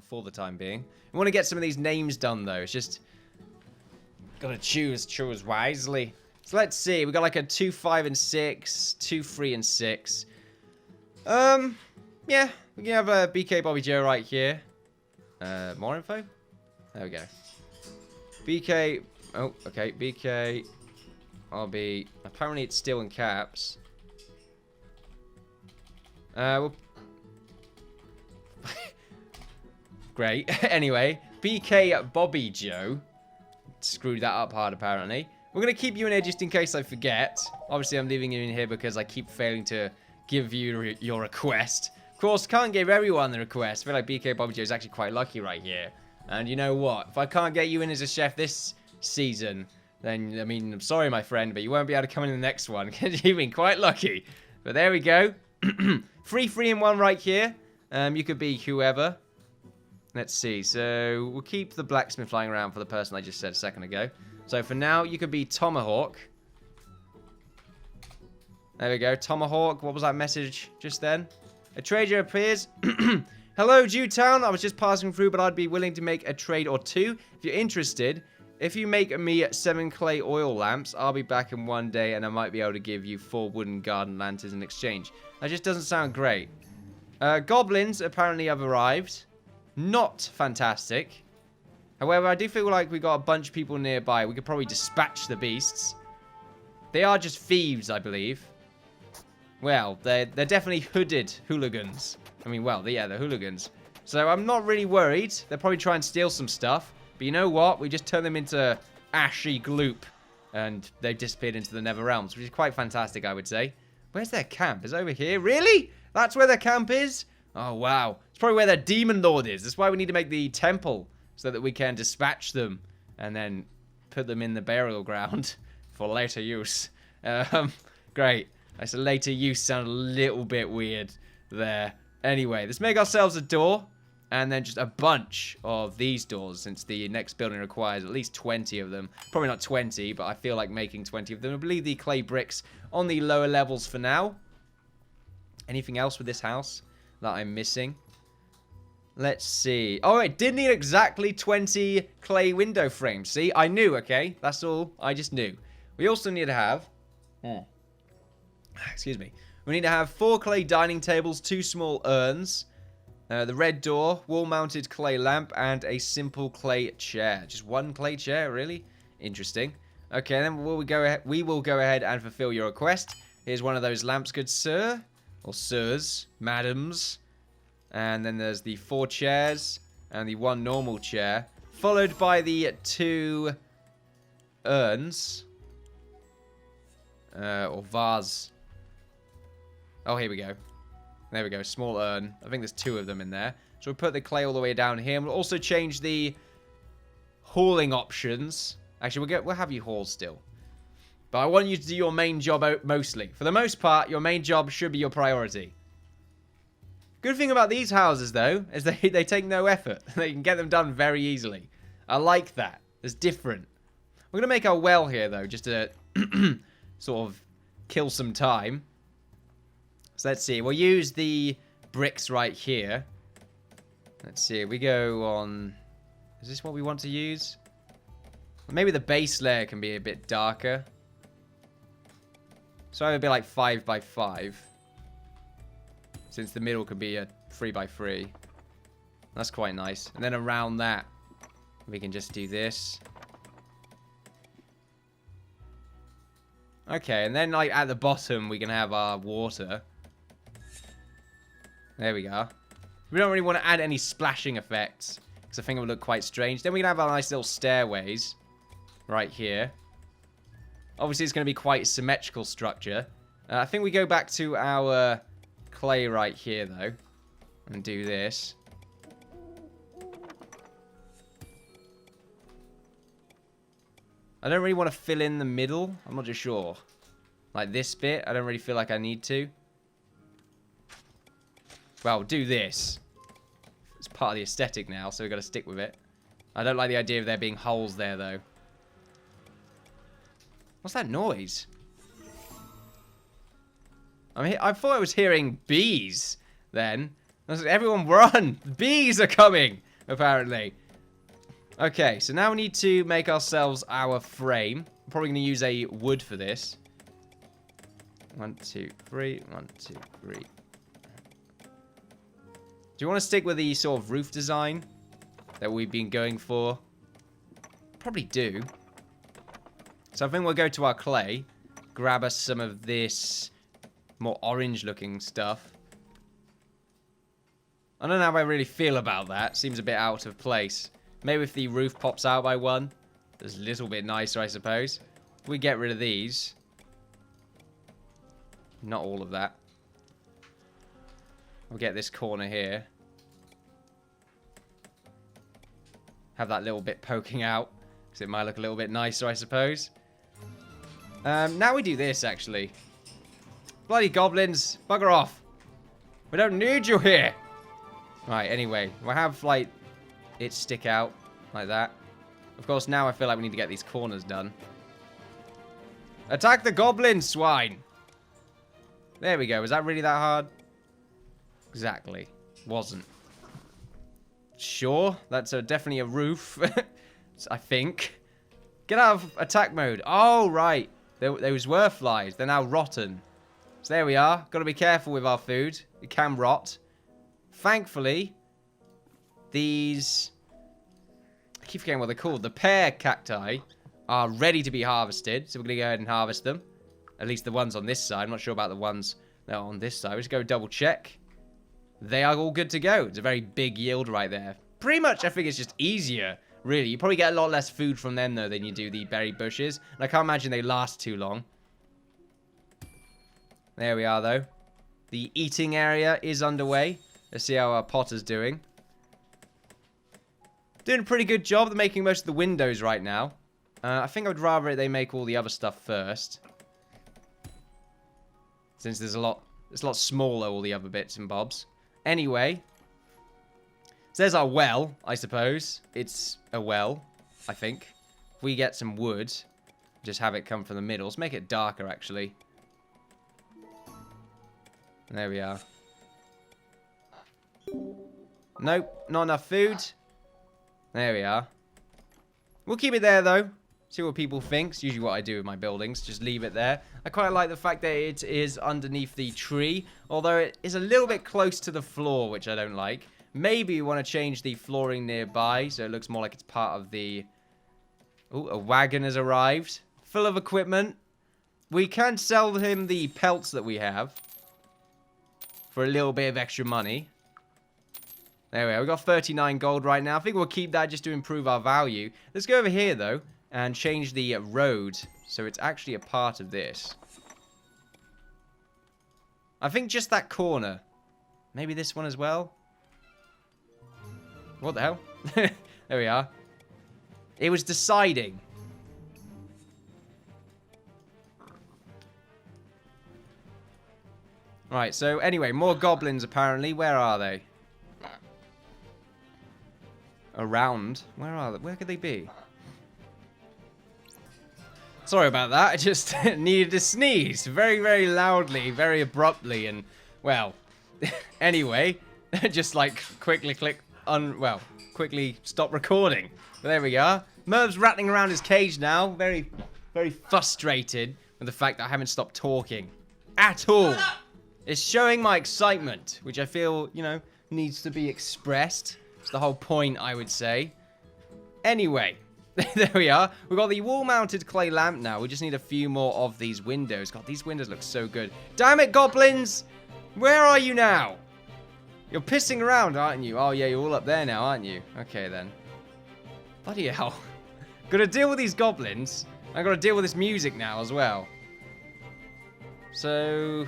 For the time being. We want to get some of these names done, though. It's just... Gotta choose wisely. So let's see. We got like a 2, 5, and 6. 2, 3, and 6. Yeah. We can have a BK Bobby Joe right here. More info? There we go. BK... Oh, okay. BK... Bobby... Apparently it's still in caps. We'll... Great. Anyway, BK Bobby Joe. Screwed that up hard, apparently. We're going to keep you in here just in case I forget. Obviously, I'm leaving you in here because I keep failing to give you your request. Of course, can't give everyone the request. I feel like BK Bobby Joe is actually quite lucky right here. And you know what? If I can't get you in as a chef this season, then, I mean, I'm sorry, my friend, but you won't be able to come in the next one because you've been quite lucky. But there we go. 3 in 1 right here. You could be whoever. Let's see. So, we'll keep the blacksmith flying around for the person I just said a second ago. So, for now, you could be Tomahawk. There we go. Tomahawk. What was that message just then? A trader appears. Hello, Dune Town. I was just passing through, but I'd be willing to make a trade or two. If you're interested, if you make me 7 clay oil lamps, I'll be back in 1 day, and I might be able to give you 4 wooden garden lanterns in exchange. That just doesn't sound great. Goblins apparently have arrived. Not fantastic. However, I do feel like we got a bunch of people nearby. We could probably dispatch the beasts. They are just thieves, I believe. Well, they're definitely hooded hooligans. I mean, well, yeah, they're hooligans. So I'm not really worried. They'll probably try and steal some stuff. But you know what? We just turn them into ashy gloop. And they've disappeared into the Nether Realms, which is quite fantastic, I would say. Where's their camp? Is it over here? Really? That's where their camp is? Oh, wow. It's probably where their demon lord is. That's why we need to make the temple so that we can dispatch them and then put them in the burial ground for later use. Great. I said later use sounded a little bit weird there. Anyway, let's make ourselves a door and then just a bunch of these doors since the next building requires at least 20 of them. Probably not 20, but I feel like making 20 of them. I believe the clay bricks on the lower levels for now. Anything else with this house that I'm missing? Let's see. Oh, it did need exactly 20 clay window frames. See, I knew, okay? That's all. I just knew. We also need to have... Excuse me. We need to have 4 clay dining tables, 2 small urns, the red door, wall-mounted clay lamp, and a simple clay chair. Just 1 clay chair, really? Interesting. Okay, then we will go ahead and fulfill your request. Here's one of those lamps, good sir. Or sirs, madams. And then there's the 4 chairs and the 1 normal chair, followed by the 2 urns. Or vase. Oh, here we go. There we go, small urn. I think there's 2 of them in there. So we'll put the clay all the way down here. And we'll also change the hauling options. Actually, we'll have you haul still. But I want you to do your main job mostly. For the most part, your main job should be your priority. Good thing about these houses, though, is they take no effort. They can get them done very easily. I like that. It's different. We're going to make our well here, though, just to sort of kill some time. So let's see. We'll use the bricks right here. Let's see. We go on... Is this what we want to use? Maybe the base layer can be a bit darker. So it would be like 5 by 5. Since the middle could be a 3 by 3. That's quite nice. And then around that, we can just do this. Okay, and then like at the bottom, we can have our water. There we go. We don't really want to add any splashing effects, because I think it would look quite strange. Then we can have our nice little stairways right here. Obviously, it's going to be quite a symmetrical structure. I think we go back to our clay right here, though, and do this. I don't really want to fill in the middle. I'm not just sure. Like this bit, I don't really feel like I need to. Well, do this. It's part of the aesthetic now, so we've got to stick with it. I don't like the idea of there being holes there, though. What's that noise? I thought I was hearing bees then. I was like, everyone run! Bees are coming! apparently. Okay, so now we need to make ourselves our frame. I'm probably going to use a wood for this. 1, 2, 3. 1, 2, 3. Do you want to stick with the sort of roof design that we've been going for? Probably do. So I think we'll go to our clay, grab us some of this more orange looking stuff. I don't know how I really feel about that. Seems a bit out of place. Maybe if the roof pops out by 1, it's a little bit nicer, I suppose. If we get rid of these. Not all of that. We'll get this corner here. Have that little bit poking out, because it might look a little bit nicer, I suppose. Now we do this, actually. Bloody goblins, bugger off. We don't need you here. Right, anyway, we'll have, like, it stick out like that. Of course, now I feel like we need to get these corners done. Attack the goblin, swine. There we go. Was that really that hard? Exactly. Wasn't. Sure, that's definitely a roof. I think. Get out of attack mode. Oh, right. Those were flies. They're now rotten. So there we are. Got to be careful with our food. It can rot. Thankfully, these... I keep forgetting what they're called. The pear cacti are ready to be harvested. So we're going to go ahead and harvest them. At least the ones on this side. I'm not sure about the ones that are on this side. We'll just go double check. They are all good to go. It's a very big yield right there. Pretty much, I think it's just easier, really. You probably get a lot less food from them, though, than you do the berry bushes. And I can't imagine they last too long. There we are, though. The eating area is underway. Let's see how our potter's doing. Doing a pretty good job. They're making most of the windows right now. I think I would rather they make all the other stuff first. Since it's a lot smaller, all the other bits and bobs. Anyway. So there's our well, I suppose. It's a well, I think. If we get some wood, just have it come from the middle. Let's make it darker, actually. There we are. Nope, not enough food. There we are. We'll keep it there, though. See what people think. It's usually what I do with my buildings. Just leave it there. I quite like the fact that it is underneath the tree. Although it is a little bit close to the floor, which I don't like. Maybe we want to change the flooring nearby. So it looks more like it's part of the... Ooh, a wagon has arrived. Full of equipment. We can sell him the pelts that we have. For a little bit of extra money. There we go. We've got 39 gold right now. I think we'll keep that just to improve our value. Let's go over here, though. And change the road, so it's actually a part of this. I think just that corner. Maybe this one as well. What the hell? There we are. It was deciding. Right, so anyway, more goblins apparently. Where are they? Around. Where are they? Where could they be? Sorry about that, I just needed to sneeze very, very loudly, very abruptly, and, well, anyway, just like quickly quickly stop recording. But there we are. Merv's rattling around his cage now, very, very frustrated with the fact that I haven't stopped talking at all. It's showing my excitement, which I feel, you know, needs to be expressed. It's the whole point, I would say. Anyway. There we are. We've got the wall-mounted clay lamp now. We just need a few more of these windows. God, these windows look so good. Damn it, goblins! Where are you now? You're pissing around, aren't you? Oh, yeah, you're all up there now, aren't you? Okay, then. Bloody hell. Gotta deal with these goblins. I gotta deal with this music now as well. So...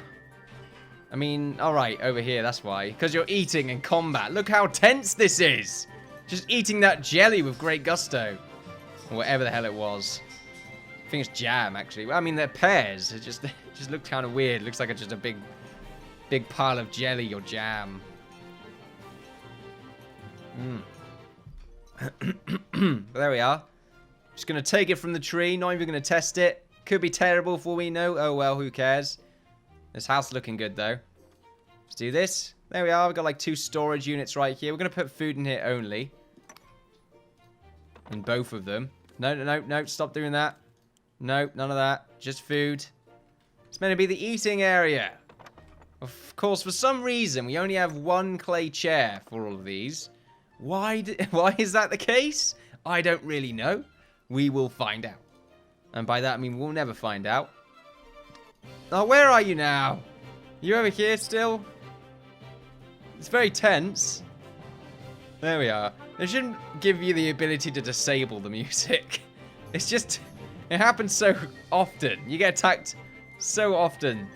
I mean, alright, over here, that's why. Because you're eating in combat. Look how tense this is! Just eating that jelly with great gusto. Or whatever the hell it was. I think it's jam, actually. Well, I mean, they're pears. It just looked kind of weird. It looks like it's just a big pile of jelly or jam. But there we are. Just going to take it from the tree. Not even going to test it. Could be terrible for all we know. Oh, well, who cares? This house looking good, though. Let's do this. There we are. We've got like 2 storage units right here. We're going to put food in here only. in both of them. No, no, no, no. Stop doing that. No, none of that. Just food. It's meant to be the eating area. Of course, for some reason, we only have one clay chair for all of these. Why is that the case? I don't really know. We will find out. And by that, I mean we'll never find out. Oh, where are you now? You over here still? It's very tense. There we are. They shouldn't give you the ability to disable the music. It's just... It happens so often. You get attacked so often.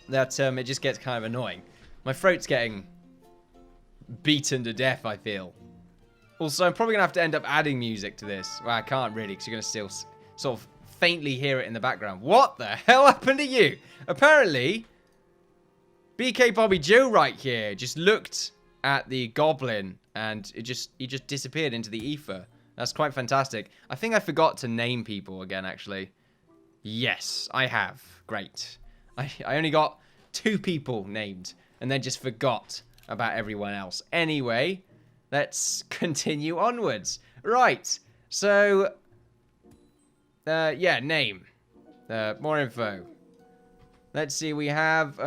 That it just gets kind of annoying. My throat's getting beaten to death, I feel. Also, I'm probably going to have to end up adding music to this. Well, I can't really, because you're going to still sort of faintly hear it in the background. What the hell happened to you? Apparently, BK Bobby Joe right here just looked at the Goblin, and he just disappeared into the ether. That's quite fantastic. I think I forgot to name people again, actually. Yes, I have. Great. I only got 2 people named, and then just forgot about everyone else. Anyway, let's continue onwards. Right, so, yeah, name. More info. Let's see, we have,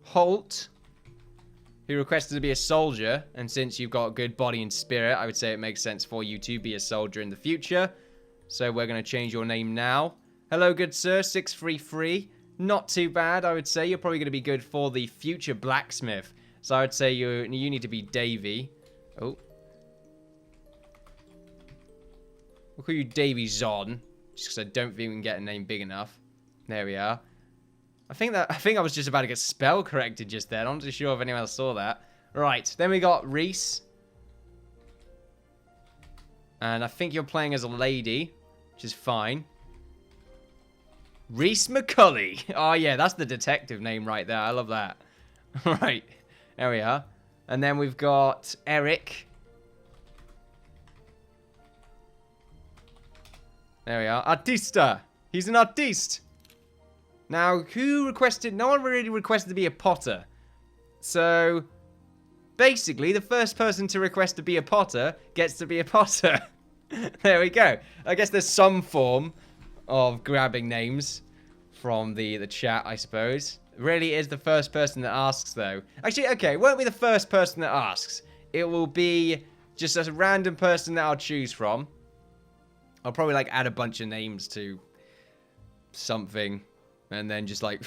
Holt, who requested to be a soldier, and since you've got good body and spirit, I would say it makes sense for you to be a soldier in the future. So we're going to change your name now. Hello, good sir, 633. Not too bad, I would say. You're probably going to be good for the future blacksmith. So I would say you need to be Davy. Oh. We'll call you Davy Zon, just because I don't think we can get a name big enough. There we are. I think I was just about to get spell corrected just then. I'm not too sure if anyone else saw that. Right, then we got Reese. And I think you're playing as a lady, which is fine. Reese McCulley. Oh, yeah, that's the detective name right there. I love that. Right, there we are. And then we've got Eric. There we are. Artista. He's an artiste. Now, who requested... No one really requested to be a potter. So, basically, the first person to request to be a potter gets to be a potter. There we go. I guess there's some form of grabbing names from the chat, I suppose. It really is the first person that asks, though. Actually, okay, it won't be the first person that asks. It will be just a random person that I'll choose from. I'll probably, like, add a bunch of names to something. And then just, like,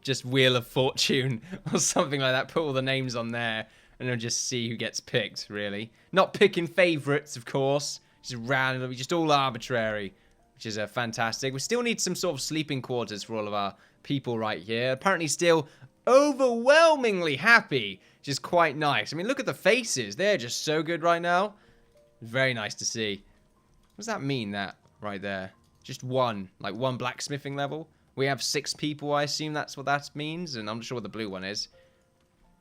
just Wheel of Fortune or something like that. Put all the names on there. And then just see who gets picked, really. Not picking favourites, of course. Just randomly, just all arbitrary. Which is fantastic. We still need some sort of sleeping quarters for all of our people right here. Apparently still overwhelmingly happy. Which is quite nice. I mean, look at the faces. They're just so good right now. Very nice to see. What does that mean, that right there? Just one. Like one blacksmithing level. We have 6 people, I assume that's what that means. And I'm not sure what the blue one is.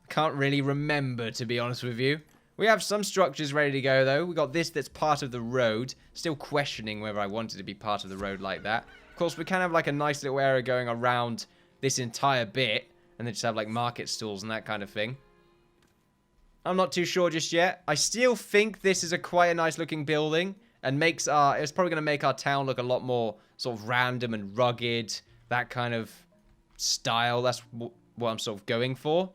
Can't really remember, to be honest with you. We have some structures ready to go, though. We got this that's part of the road. Still questioning whether I wanted to be part of the road like that. Of course, we can have, like, a nice little area going around this entire bit. And then just have, like, market stalls and that kind of thing. I'm not too sure just yet. I still think this is quite a nice-looking building. And it's probably going to make our town look a lot more sort of random and rugged. That kind of style. That's what I'm sort of going for.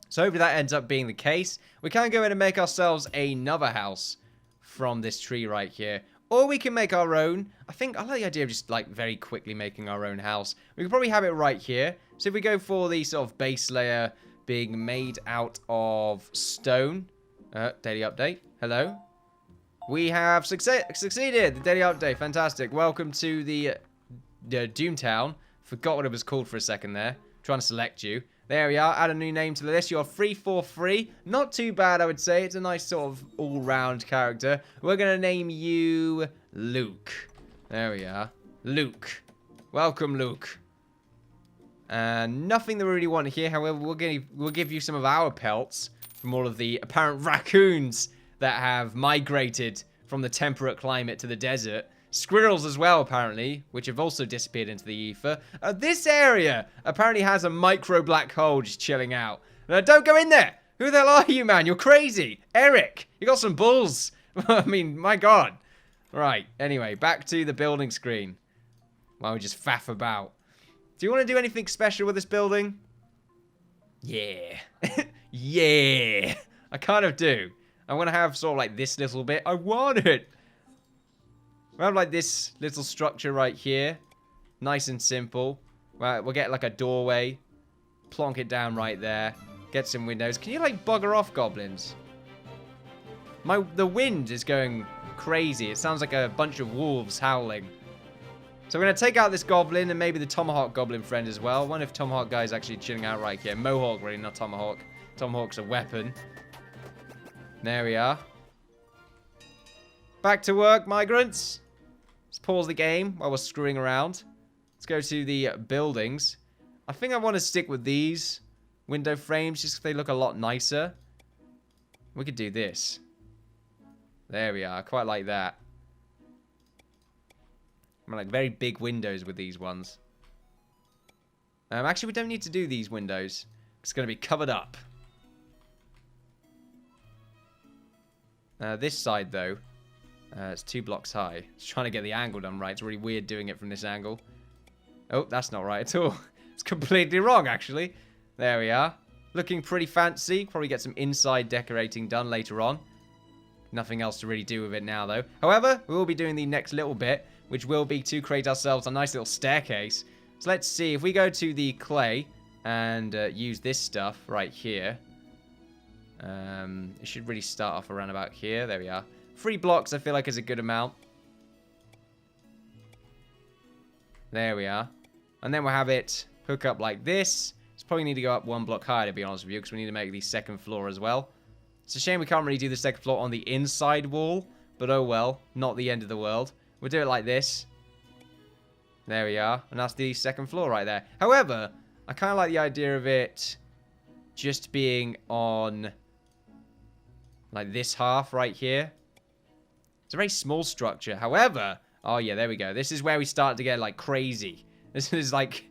So hopefully that ends up being the case. We can go in and make ourselves another house from this tree right here. Or we can make our own. I like the idea of just like very quickly making our own house. We could probably have it right here. So if we go for the sort of base layer being made out of stone. Daily update. Hello. We have succeeded. The daily update. Fantastic. Welcome to the Dune Town. Forgot what it was called for a second there. Trying to select you. There we are. Add a new name to the list. You're 343. Not too bad, I would say. It's a nice sort of all-round character. We're going to name you Luke. There we are. Luke. Welcome, Luke. And nothing that we really want here. However, we'll give you some of our pelts from all of the apparent raccoons that have migrated from the temperate climate to the desert. Squirrels as well, apparently, which have also disappeared into the ether. This area apparently has a micro black hole just chilling out. Don't go in there! Who the hell are you, man? You're crazy. Eric, you got some balls. I mean, my God. Right, anyway, back to the building screen. While we just faff about. Do you want to do anything special with this building? Yeah. Yeah. I kind of do. I want to have sort of like this little bit. I want it. We have like this little structure right here. Nice and simple. Right, we'll get like a doorway. Plonk it down right there. Get some windows. Can you like bugger off, goblins? The wind is going crazy. It sounds like a bunch of wolves howling. So we're going to take out this goblin and maybe the Tomahawk goblin friend as well. I wonder if Tomahawk guy's actually chilling out right here. Mohawk, really, not Tomahawk. Tomahawk's a weapon. There we are. Back to work, migrants. Let's pause the game while we're screwing around. Let's go to the buildings. I think I want to stick with these window frames just because they look a lot nicer. We could do this. There we are. I quite like that. I like very big windows with these ones. Actually, we don't need to do these windows. It's going to be covered up. This side, though, it's 2 blocks high. Just trying to get the angle done right. It's really weird doing it from this angle. Oh, that's not right at all. It's completely wrong, actually. There we are. Looking pretty fancy. Probably get some inside decorating done later on. Nothing else to really do with it now, though. However, we will be doing the next little bit, which will be to create ourselves a nice little staircase. So let's see. If we go to the clay and use this stuff right here. It should really start off around about here. There we are. 3 blocks, I feel like, is a good amount. There we are. And then we'll have it hook up like this. It's probably need to go up 1 block higher, to be honest with you, because we need to make the second floor as well. It's a shame we can't really do the second floor on the inside wall. But oh well, not the end of the world. We'll do it like this. There we are. And that's the second floor right there. However, I kind of like the idea of it just being on like this half right here. It's a very small structure. However, oh yeah, there we go. This is where we start to get like crazy. This is like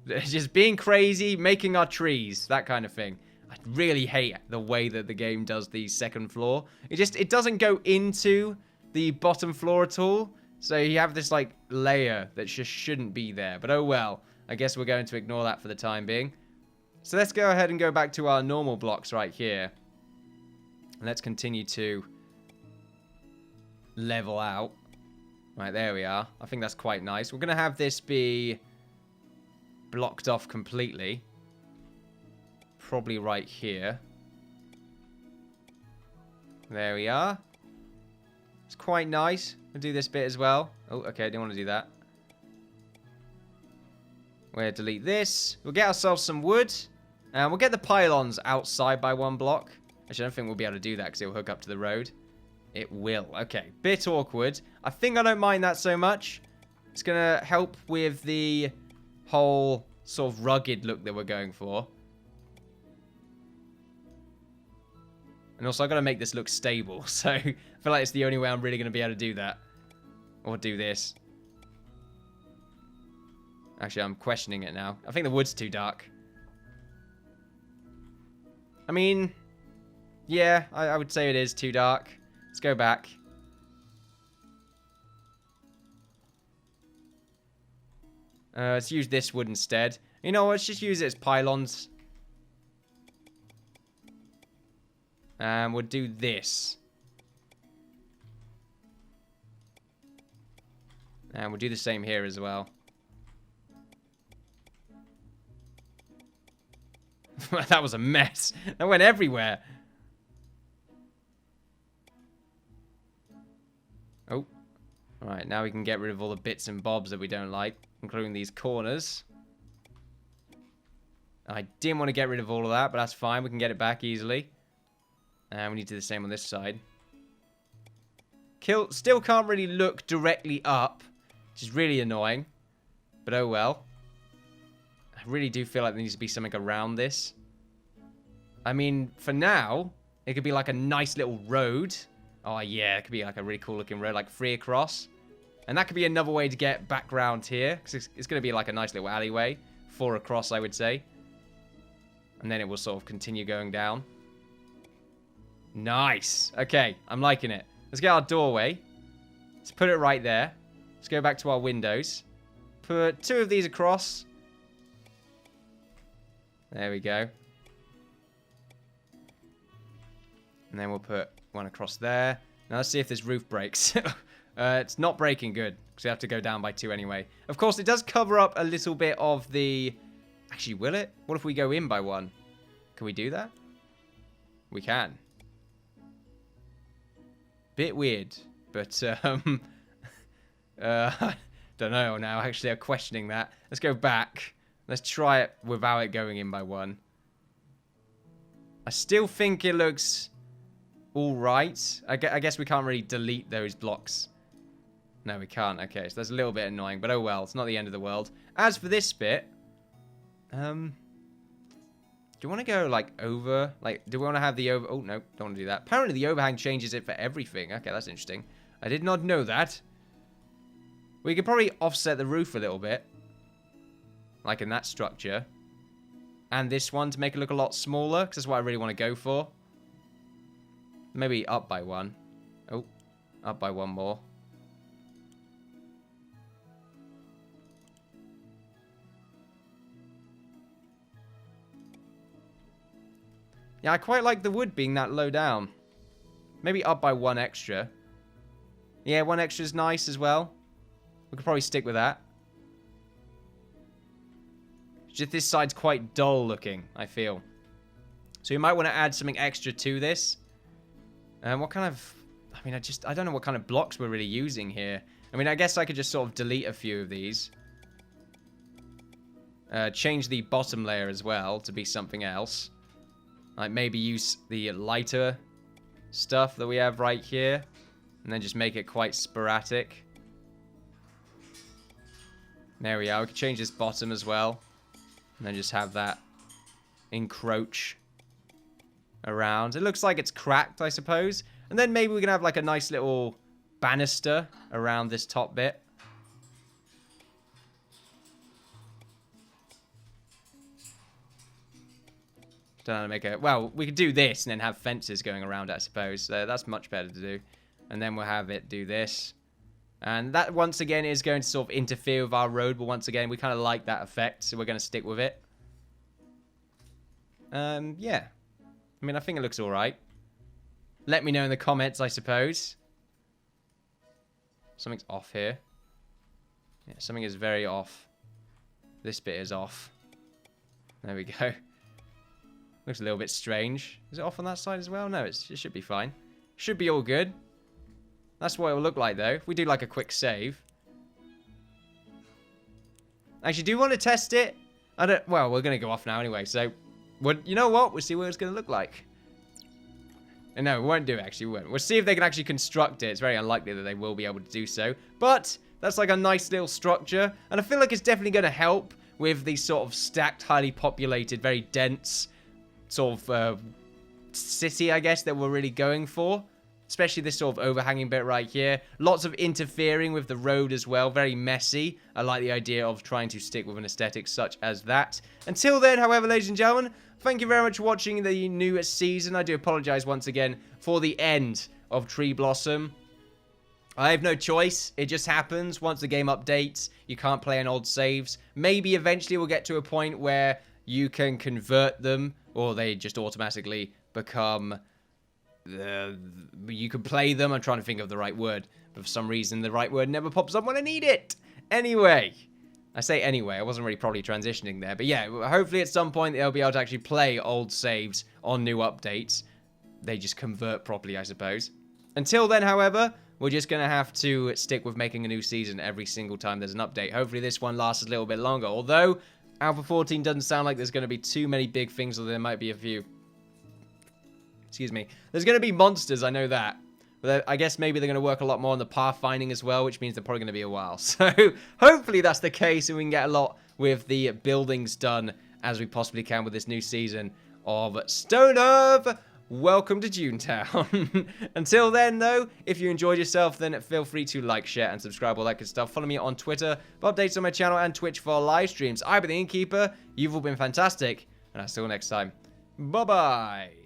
just being crazy, making our trees, that kind of thing. I really hate the way that the game does the second floor. It doesn't go into the bottom floor at all. So you have this like layer that just shouldn't be there. But oh well, I guess we're going to ignore that for the time being. So let's go ahead and go back to our normal blocks right here. And let's continue to level out. Right, there we are. I think that's quite nice. We're going to have this be blocked off completely. Probably right here. There we are. It's quite nice. We'll do this bit as well. Oh, okay, I didn't want to do that. We'll delete this. We'll get ourselves some wood. And we'll get the pylons outside by 1 block. Actually, I don't think we'll be able to do that because it will hook up to the road. It will. Okay, bit awkward. I think I don't mind that so much. It's going to help with the whole sort of rugged look that we're going for. And also, I've got to make this look stable. So, I feel like it's the only way I'm really going to be able to do that. Or do this. Actually, I'm questioning it now. I think the wood's too dark. I mean, yeah, I would say it is too dark. Let's go back. Let's use this wood instead. You know what? Let's just use it as pylons. And we'll do this. And we'll do the same here as well. That was a mess. That went everywhere. Oh. Alright, now we can get rid of all the bits and bobs that we don't like, including these corners. I didn't want to get rid of all of that, but that's fine. We can get it back easily. And we need to do the same on this side. Still can't really look directly up, which is really annoying. But oh well. I really do feel like there needs to be something around this. I mean, for now, it could be like a nice little road. Oh yeah, it could be like a really cool looking road, like 3 across. And that could be another way to get back round here. Because it's going to be like a nice little alleyway. 4 across, I would say. And then it will sort of continue going down. Nice. Okay, I'm liking it. Let's get our doorway. Let's put it right there. Let's go back to our windows. Put 2 of these across. There we go. And then we'll put 1 across there. Now let's see if this roof breaks. It's not breaking good, because we have to go down by 2 anyway. Of course, it does cover up a little bit of the... Actually, will it? What if we go in by 1? Can we do that? We can. Bit weird, but don't know now. Actually, I'm questioning that. Let's go back. Let's try it without it going in by 1. I still think it looks all right. I guess we can't really delete those blocks. No, we can't. Okay, so that's a little bit annoying, but oh well. It's not the end of the world. As for this bit, do you want to go, like, over? Like, do we want to have the over... Oh, no, don't want to do that. Apparently, the overhang changes it for everything. Okay, that's interesting. I did not know that. We could probably offset the roof a little bit. Like in that structure. And this one to make it look a lot smaller, because that's what I really want to go for. Maybe up by 1. Oh, up by 1 more. Yeah, I quite like the wood being that low down. Maybe up by 1 extra. Yeah, 1 extra is nice as well. We could probably stick with that. Just this side's quite dull looking, I feel. So you might want to add something extra to this. What kind of... I mean, I don't know what kind of blocks we're really using here. I mean, I guess I could just sort of delete a few of these. Change the bottom layer as well to be something else. Like maybe use the lighter stuff that we have right here. And then just make it quite sporadic. There we are. We can change this bottom as well. And then just have that encroach around. It looks like it's cracked, I suppose. And then maybe we can have like a nice little banister around this top bit. Don't know how to make it. Well, we could do this and then have fences going around it, I suppose. So that's much better to do. And then we'll have it do this. And that, once again, is going to sort of interfere with our road. But once again, we kind of like that effect. So we're going to stick with it. Yeah. I mean, I think it looks all right. Let me know in the comments, I suppose. Something's off here. Yeah, something is very off. This bit is off. There we go. Looks a little bit strange. Is it off on that side as well? No, it should be fine. Should be all good. That's what it will look like, though. If we do, like, a quick save. Actually, do you want to test it? Well, we're going to go off now anyway, so... you know what? We'll see what it's going to look like. And no, we won't do it, actually. We won't. We'll see if they can actually construct it. It's very unlikely that they will be able to do so. But that's like a nice little structure. And I feel like it's definitely going to help with the sort of stacked, highly populated, very dense sort of city, I guess, that we're really going for. Especially this sort of overhanging bit right here. Lots of interfering with the road as well. Very messy. I like the idea of trying to stick with an aesthetic such as that. Until then, however, ladies and gentlemen, thank you very much for watching the new season. I do apologize once again for the end of Tree Blossom. I have no choice. It just happens. Once the game updates, you can't play on old saves. Maybe eventually we'll get to a point where you can convert them, or they just automatically become... you can play them. I'm trying to think of the right word, but for some reason the right word never pops up when I need it. Anyway, I say anyway, I wasn't really probably transitioning there, but yeah, hopefully at some point they'll be able to actually play old saves on new updates. They just convert properly, I suppose. Until then, however, we're just going to have to stick with making a new season every single time there's an update. Hopefully this one lasts a little bit longer, although Alpha 14 doesn't sound like there's going to be too many big things, although there might be a few. Excuse me. There's going to be monsters, I know that. But I guess maybe they're going to work a lot more on the pathfinding as well, which means they're probably going to be a while. So hopefully that's the case and we can get a lot with the buildings done as we possibly can with this new season of Stonehearth. Welcome to Dune Town. Until then, though, if you enjoyed yourself, then feel free to like, share, and subscribe, all that good stuff. Follow me on Twitter for updates on my channel and Twitch for live streams. I've been the Innkeeper. You've all been fantastic. And I'll see you next time. Bye-bye.